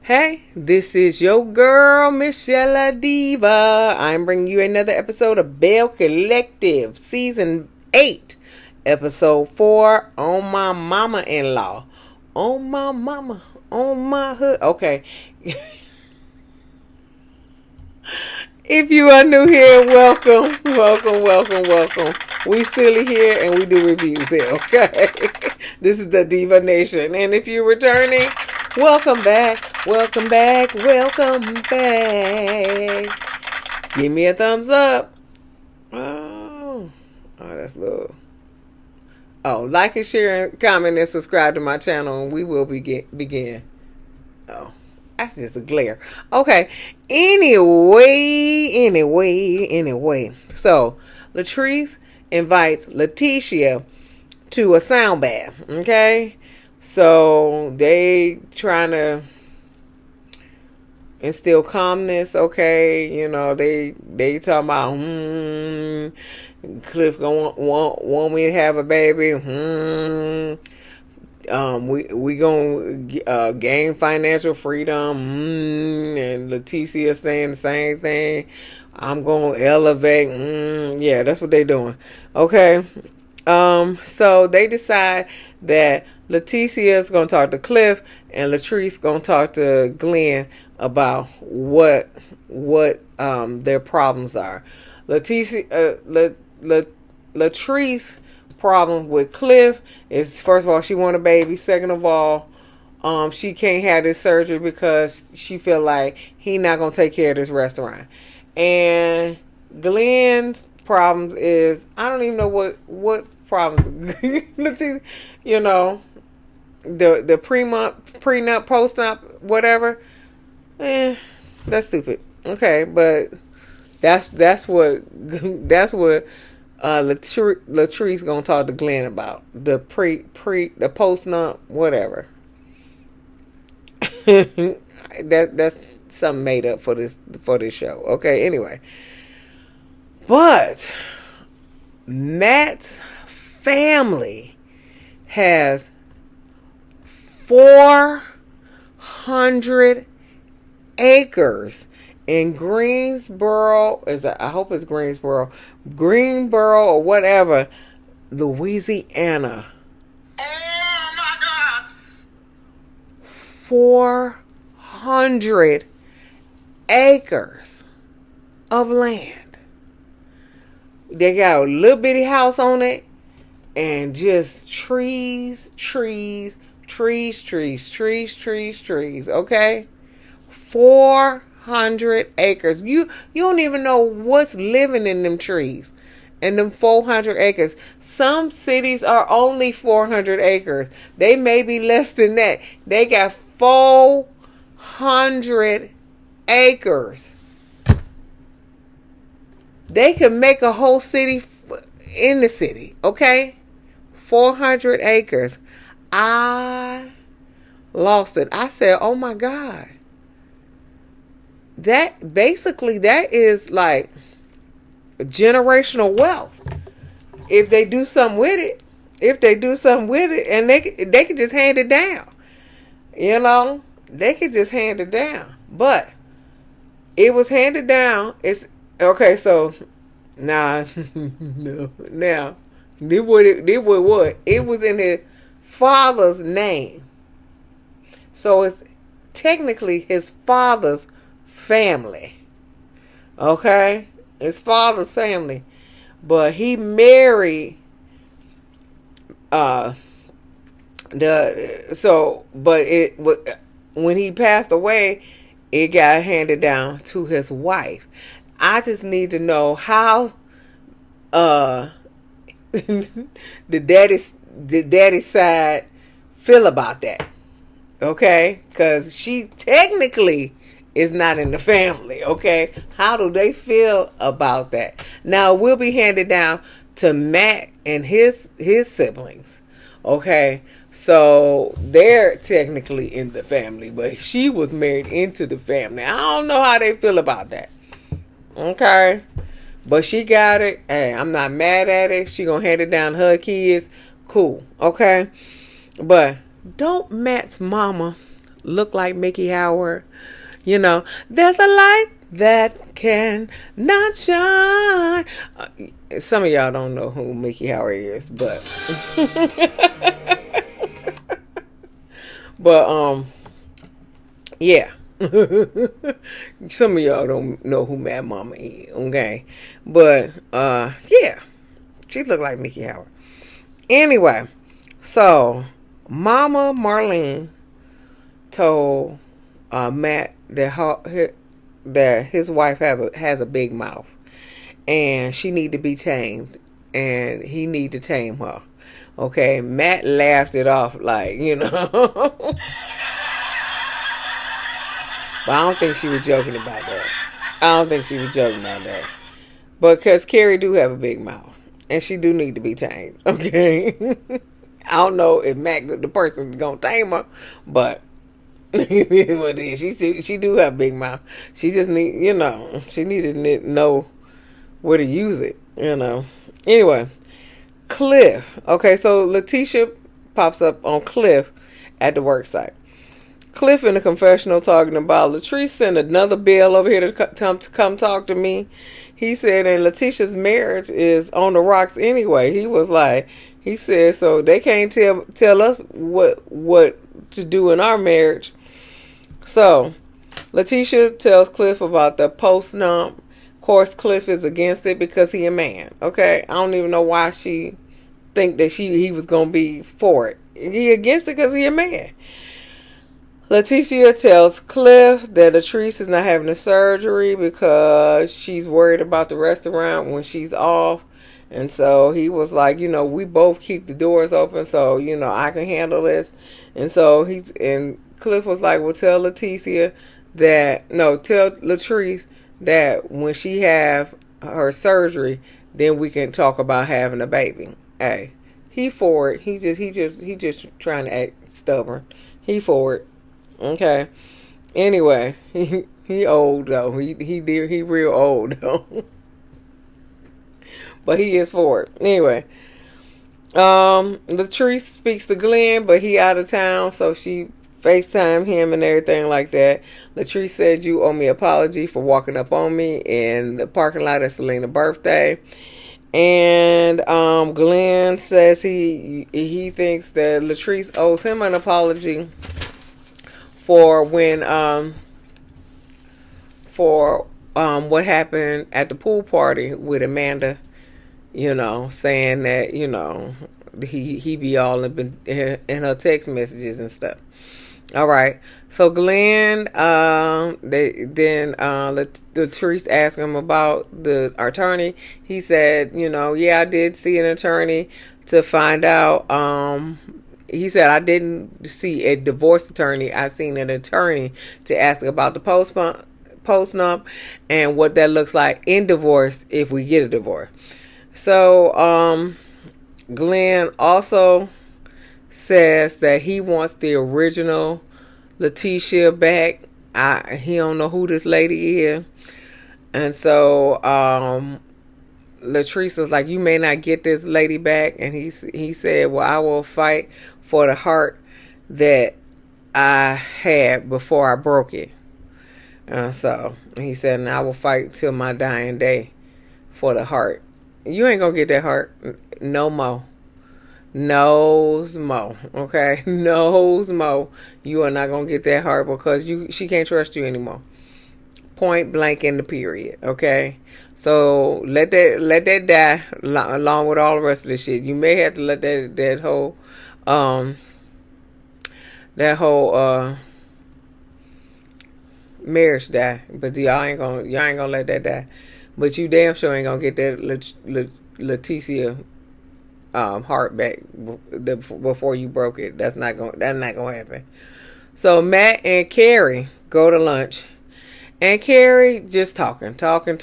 Hey, this is your girl, msyelladiva. I'm bringing you another episode of Belle Collective, Season 8, Episode 4, On My Mama-in-Law. On my mama, on my hood. Okay. If you are new here, welcome. We silly here and we do reviews here, okay? This is the Diva Nation. And if you're returning, welcome back. Give me a thumbs up. Oh, that's love. Oh, like and share and comment and subscribe to my channel and we will begin. Oh, that's just a glare. Okay. Anyway. So, Latrice invites Lakeshia to a sound bath. Okay. So, they trying to instill calmness. Okay. You know, they talking about, Cliff gonna want me to have a baby. We gonna gain financial freedom. And Leticia saying the same thing. I'm gonna elevate. Yeah, that's what they doing. Okay. So they decide that Leticia is gonna talk to Cliff and Latrice gonna talk to Glen about what their problems are. Latrice problem with Cliff is, first of all, she want a baby. Second of all, she can't have this surgery because she feel like he not gonna take care of this restaurant. And Glen's problems is, I don't even know what problems. You know, the prenup, post-nup, whatever. That's stupid. Okay, but that's what Latrice gonna talk to Glen about. The the post-nup, whatever. That's something made up for this show. Okay, anyway. But Matt's family has 400 acres in Greensboro. I hope it's Greensboro or whatever, Louisiana. Oh my God! 400 acres of land. They got a little bitty house on it and just trees. Okay? 400 acres. You don't even know what's living in them trees and them 400 acres. Some cities are only 400 acres. They may be less than that. They got 400 acres. They could make a whole city in the city, okay? 400 acres. I lost it. I said, oh my God. That is like generational wealth. If they do something with it, and they could just hand it down. You know, they could just hand it down. But it was handed down. It's okay. So now, it was in his father's name. So it's technically his father's family. Okay? His father's family. But he married when he passed away, it got handed down to his wife. I just need to know how the daddy side feel about that. Okay? Because she technically is not in the family. Okay? How do they feel about that? Now, it will be handed down to Matt and his siblings. Okay? So, they're technically in the family, but she was married into the family. I don't know how they feel about that. Okay? But she got it. Hey, I'm not mad at it. She gonna hand it down to her kids. Cool. Okay? But don't Matt's mama look like Mickey Howard. You know, there's a light that can not shine. Some of y'all don't know who Mickey Howard is, but but yeah. Some of y'all don't know who Mad Mama is, okay? But yeah, she looked like Mickey Howard. Anyway, so Mama Marlene told Matt that his wife has a big mouth, and she need to be tamed, and he need to tame her. Okay, Matt laughed it off, like, you know. But I don't think she was joking about that. But because Kerri do have a big mouth, and she do need to be tamed. Okay, I don't know if Matt, the person, is gonna tame her, but she do have a big mouth. She just need, she needed to know where to use it. Anyway, Cliff. Okay, so Lakeshia pops up on Cliff at the work site. Cliff in the confessional talking about Latrice sent another Belle over here to come talk to me. He said, and Letitia's marriage is on the rocks anyway. He said, so they can't tell us what to do in our marriage. So Lakeshia tells Cliff about the post-nump. Of course, Cliff is against it because he a man. Okay, I don't even know why she think that he was gonna be for it. He against it because he a man. Lakeshia tells Cliff that Latrice is not having the surgery because she's worried about the restaurant when she's off. And so he was like, we both keep the doors open, so, I can handle this. And so Cliff was like, well, tell Latrice that when she have her surgery, then we can talk about having a baby. Hey, he for it. He just trying to act stubborn. He for it. Okay. Anyway, he old though. He real old though. But he is for it. Anyway, Latrice speaks to Glen, but he out of town, so she FaceTime him and everything like that. Latrice said, you owe me an apology for walking up on me in the parking lot at Selena's birthday. And Glen says he thinks that Latrice owes him an apology for when what happened at the pool party with Amanda, saying that he be all in her text messages and stuff. All right, so Glen Latrice asked him about the attorney. He said, yeah, I did see an attorney to find out. He said, I didn't see a divorce attorney. I seen an attorney to ask about the post-nump and what that looks like in divorce if we get a divorce. So Glen also says that he wants the original Lakeshia back. He don't know who this lady is. And so Latrice was like, you may not get this lady back. And he said, well, I will fight for the heart that I had before I broke it. So he said, and I will fight till my dying day for the heart. You ain't gonna get that heart no more. No more. Okay? No more. You are not gonna get that heart because she can't trust you anymore. Point blank in the period. Okay? So let that die along with all the rest of this shit. You may have to let that whole marriage die, but y'all ain't gonna let that die. But you damn sure ain't gonna get that Lakeshia heart back before you broke it. That's not gonna happen. So Matt and Kerri go to lunch. And Kerri just talking to her to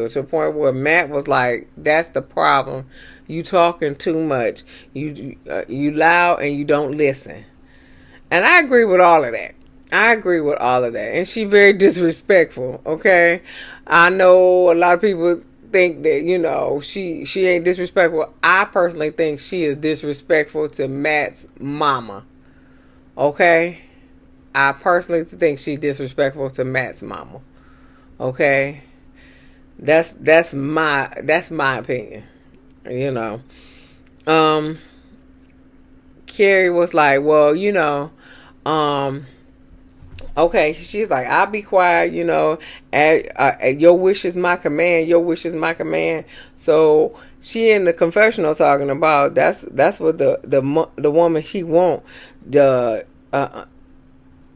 the point where Matt was like, that's the problem. You talking too much. You loud and you don't listen. And I agree with all of that. And she very disrespectful, okay? I know a lot of people think that, she ain't disrespectful. I personally think she is disrespectful to Matt's mama. Okay? I personally think she's disrespectful to Matt's mama. Okay? That's my opinion. You know. Kerri was like, well, okay, she's like, I'll be quiet, your wish is my command, your wish is my command. So she in the confessional talking about that's what the woman she want, the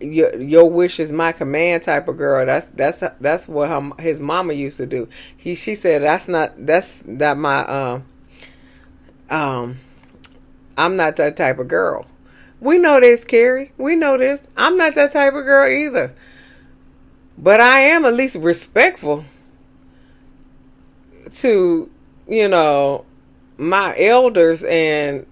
your wish is my command type of girl. That's what his mama used to do. She said that's not my I'm not that type of girl. We know this, Kerri. We know this. I'm not that type of girl either. But I am at least respectful to, my elders and,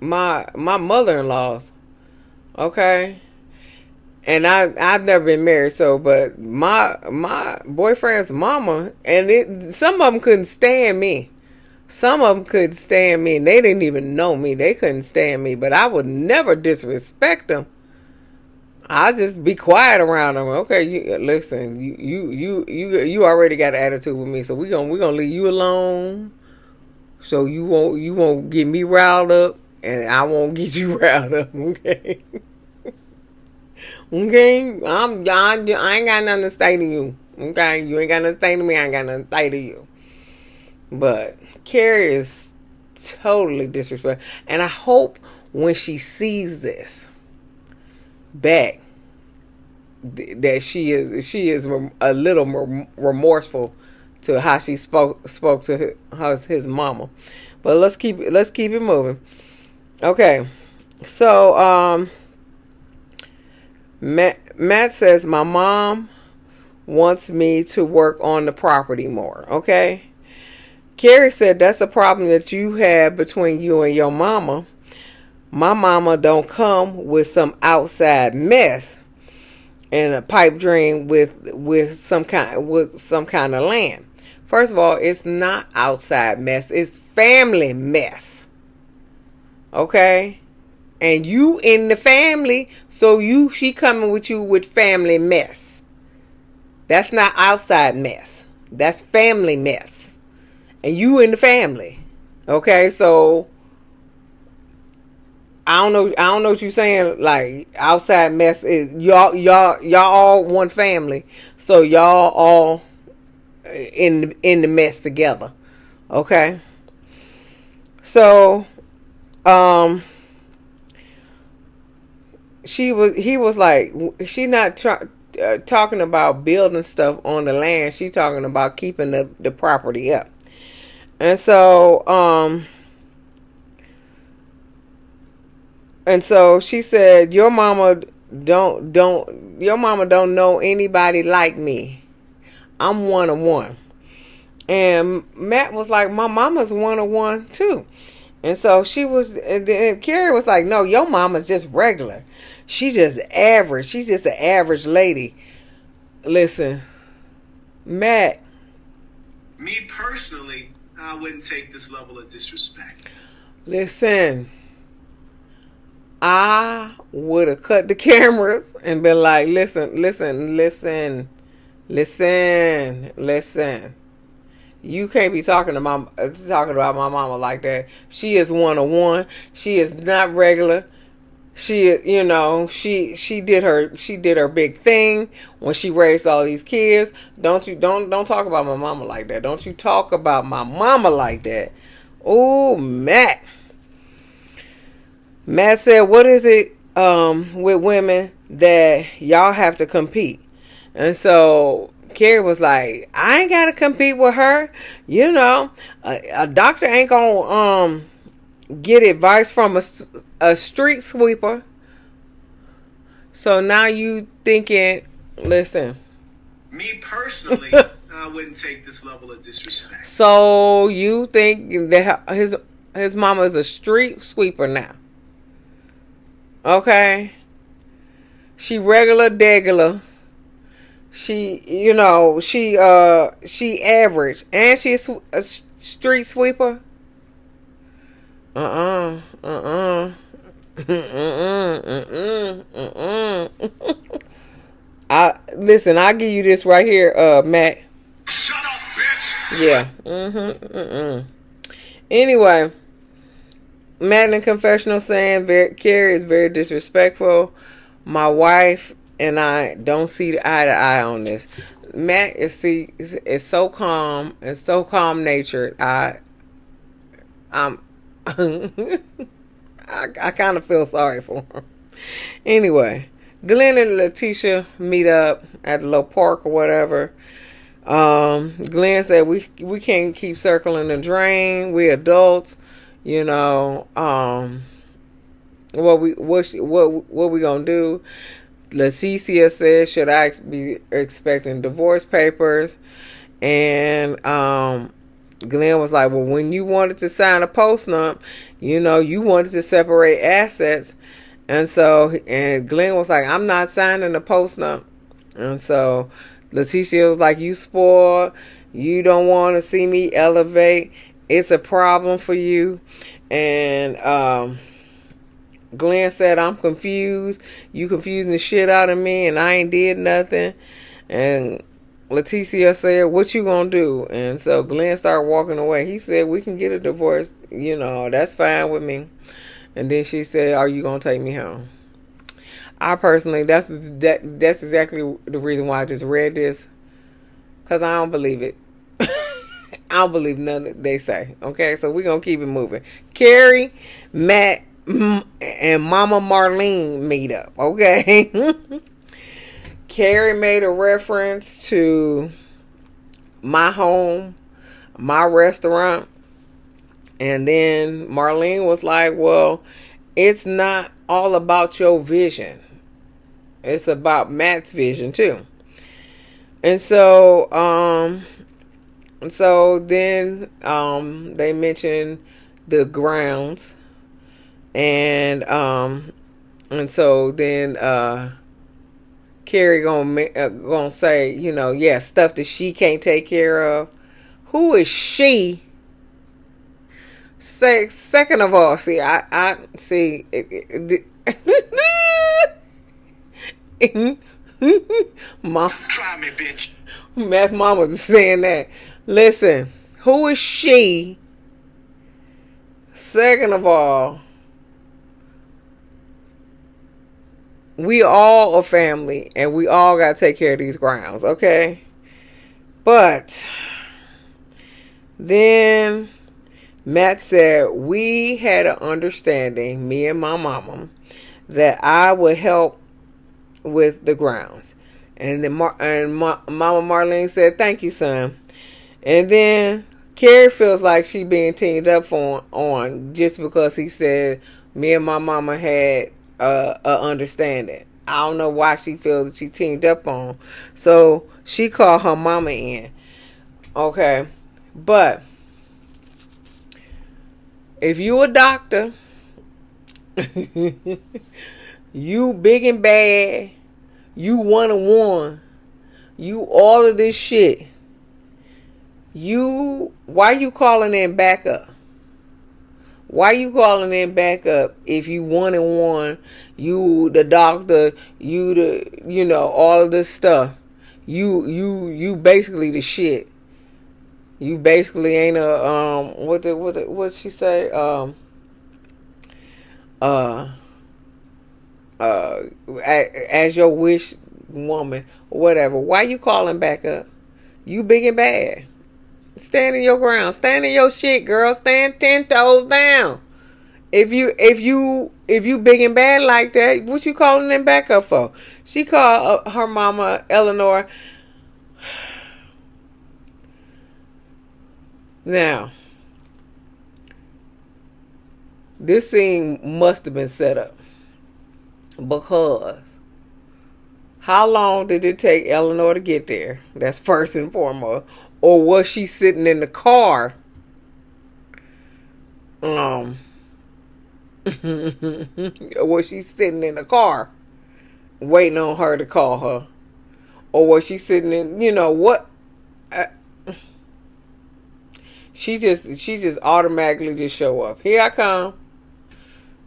my mother-in-laws. Okay? And I've never been married, but my boyfriend's mama, and some of them couldn't stand me. Some of them couldn't stand me, and they didn't even know me. They couldn't stand me, but I would never disrespect them. I just be quiet around them. Okay, listen, you already got an attitude with me, so we're gonna leave you alone. So you won't get me riled up, and I won't get you riled up. Okay. Okay, I ain't got nothing to say to you. Okay, you ain't got nothing to say to me. I ain't got nothing to say to you. But Kerri is totally disrespectful, and I hope when she sees this back that she is a little more remorseful to how she spoke to his mama. But let's keep it moving. Okay, so Matt says my mom wants me to work on the property more. Okay. Kerri said that's a problem that you have between you and your mama. My mama don't come with some outside mess and a pipe dream with some kind of land. First of all, it's not outside mess. It's family mess. Okay? And you in the family, so she coming with you with family mess. That's not outside mess. That's family mess. And you in the family. Okay, so I don't know what you're saying. Like, outside mess is y'all all one family. So y'all all in the mess together. Okay. So he was like, she not talking about building stuff on the land. She talking about keeping the property up. And so she said, your mama don't know anybody like me. I'm one of one. And Matt was like, my mama's one of one too. And so Kerri was like, no, your mama's just regular. She's just average. She's just an average lady. Listen, Matt. Me personally, I wouldn't take this level of disrespect. Listen, I would have cut the cameras and been like, listen. You can't be talking about my mama like that. She is one of one. She is not regular. She did her big thing when she raised all these kids. Don't talk about my mama like that. Don't you talk about my mama like that. Oh, Matt said, what is it with women that y'all have to compete? And so Kerri was like, I ain't gotta compete with her. A doctor ain't gonna get advice from a street sweeper. So now you thinking, listen. Me personally, I wouldn't take this level of disrespect. So you think that his mama is a street sweeper now? Okay. She regular degular. She average, and she's a street sweeper. Uh-uh. Uh-uh. Listen, I'll give you this right here, Matt. Shut up, bitch! Yeah. Anyway, Matt in confessional saying Kerri is very disrespectful. My wife and I don't see eye to eye on this. Matt is so calm and so calm natured. I'm I kind of feel sorry for him. Anyway, Glen and Lakeshia meet up at the little park or whatever. Glen said we can't keep circling the drain. We adults, you know. What we gonna do? Lakeshia said, should I be expecting divorce papers? And Glen was like, well, when you wanted to sign a post-nup, you know, you wanted to separate assets. And Glen was like, I'm not signing a post-nup. And so Lakeshia was like, you spoiled. You don't want to see me elevate. It's a problem for you. And Glen said, I'm confused. You confusing the shit out of me, and I ain't did nothing. And Lakeshia said, what you gonna do? And so Glen started walking away. He said, we can get a divorce. You know, that's fine with me. And then she said, are you gonna take me home? I personally, that's exactly the reason why I just read this. Because I don't believe it. I don't believe none that they say. Okay, so we're gonna keep it moving. Kerri, Matt, and Mama Marlene meet up. Okay. Kerri made a reference to my home, my restaurant, and then Marlene was like, well, it's not all about your vision. It's about Matt's vision too. And so then they mentioned the grounds, and so then Kerri gonna say, you know, yeah, stuff that she can't take care of. Who is she? Second of all, see, I see. Mom, Try me, bitch. Math Mama's saying that. Listen, who is she? Second of all, we all a family, and we all got to take care of these grounds, okay? But then Matt said we had an understanding, me and my mama, that I would help with the grounds. And then Mama Marlene said, thank you, son. And then Kerri feels like she being teamed up on just because he said me and my mama had a understanding. I don't know why she feels that she teamed up on. So she called her mama in. Okay. But if you a doctor, you big and bad, you 1-on-1, you all of this shit, why you calling in backup? Why you calling in backup if you 1-on-1, you the doctor, you know, all of this stuff. You basically the shit. You basically ain't a what she say? As your wish woman, whatever. Why you calling back up? You big and bad. Stand in your ground. Stand in your shit, girl. Stand 10 toes down. If you big and bad like that, what you calling them back up for? She called her mama Eleanor. Now, this scene must have been set up, because how long did it take Eleanor to get there? That's first and foremost. Or was she sitting in the car? Was she sitting in the car waiting on her to call her? Or was she sitting in, you know what? she just automatically just show up. Here I come.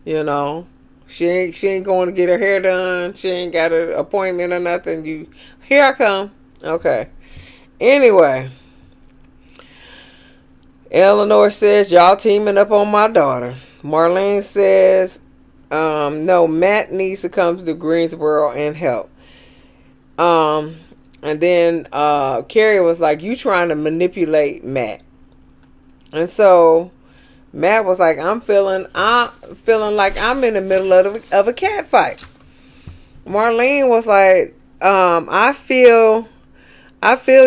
You know, she ain't going to get her hair done. She ain't got an appointment or nothing. Here I come. Okay. Anyway, Eleanor says y'all teaming up on my daughter. Marlene says, no, Matt needs to come to Greensboro and help. And then Kerri was like, you trying to manipulate Matt. And so Matt was like, I'm feeling like I'm in the middle of a cat fight. Marlene was like, I feel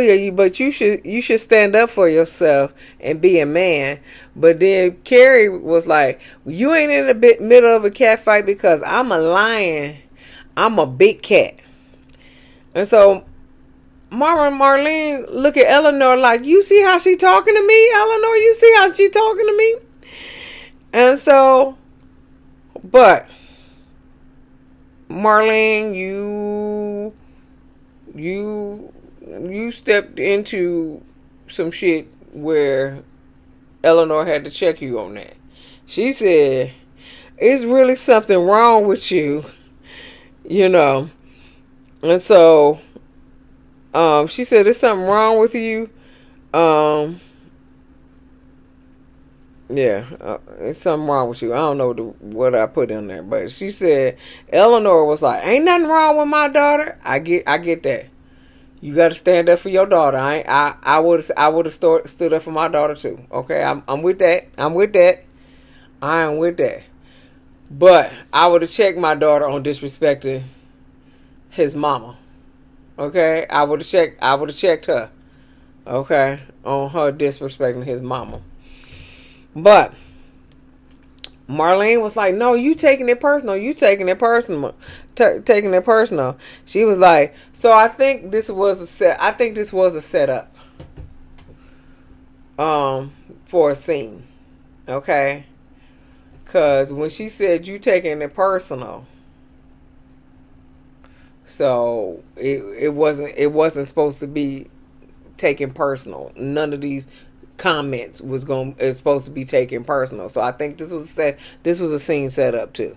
you, but you should stand up for yourself and be a man. But then Kerri was like, you ain't in the middle of a cat fight because I'm a lion. I'm a big cat. And so Marlene look at Eleanor like, you see how she talking to me, Eleanor? You see how she talking to me? And so, but Marlene, you stepped into some shit where Eleanor had to check you on that. She said, it's really something wrong with you, you know. And so, she said, there's something wrong with you. It's something wrong with you. I don't know what I put in there, but she said, Eleanor was like, ain't nothing wrong with my daughter. I get that. You got to stand up for your daughter. I would have stood up for my daughter too. Okay, I'm with that. I am with that. But I would have checked my daughter on disrespecting his mama. Okay, I would have checked her. Okay, on her disrespecting his mama. But Marlene was like, no, you taking it personal. Taking it personal. She was like, so I think this was a setup for a scene. Okay? Cause when she said you taking it personal, so it wasn't supposed to be taken personal. None of these comments is supposed to be taken personal. So I think this was a scene set up too.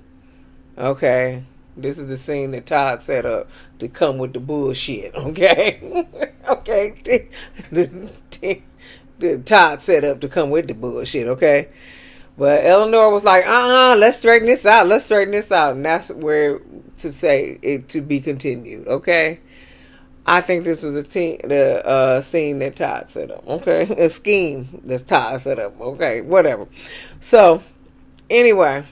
Okay, this is the scene that Todd set up to come with the bullshit. Okay, okay, the Todd set up to come with the bullshit. Okay, but Eleanor was like, let's straighten this out. And that's where to say it to be continued. Okay. I think this was scene that Todd set up. Okay, a scheme that Todd set up. Okay, whatever. So, anyway,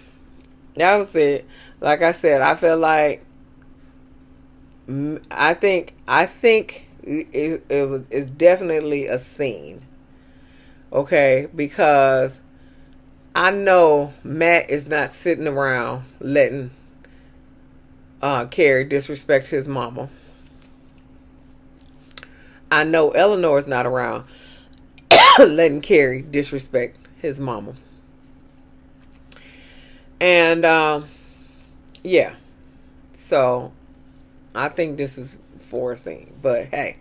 that was it. Like I said, I feel like I think it's definitely a scene. Okay, because I know Matt is not sitting around letting Kerri disrespect his mama. I know Eleanor is not around letting Kerri disrespect his mama. And, yeah. So, I think this is for a scene. But, hey.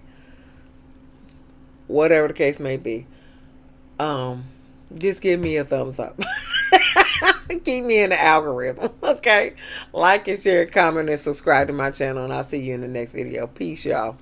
Whatever the case may be. Just give me a thumbs up. Keep me in the algorithm. Okay? Like and share, comment, and subscribe to my channel. And I'll see you in the next video. Peace, y'all.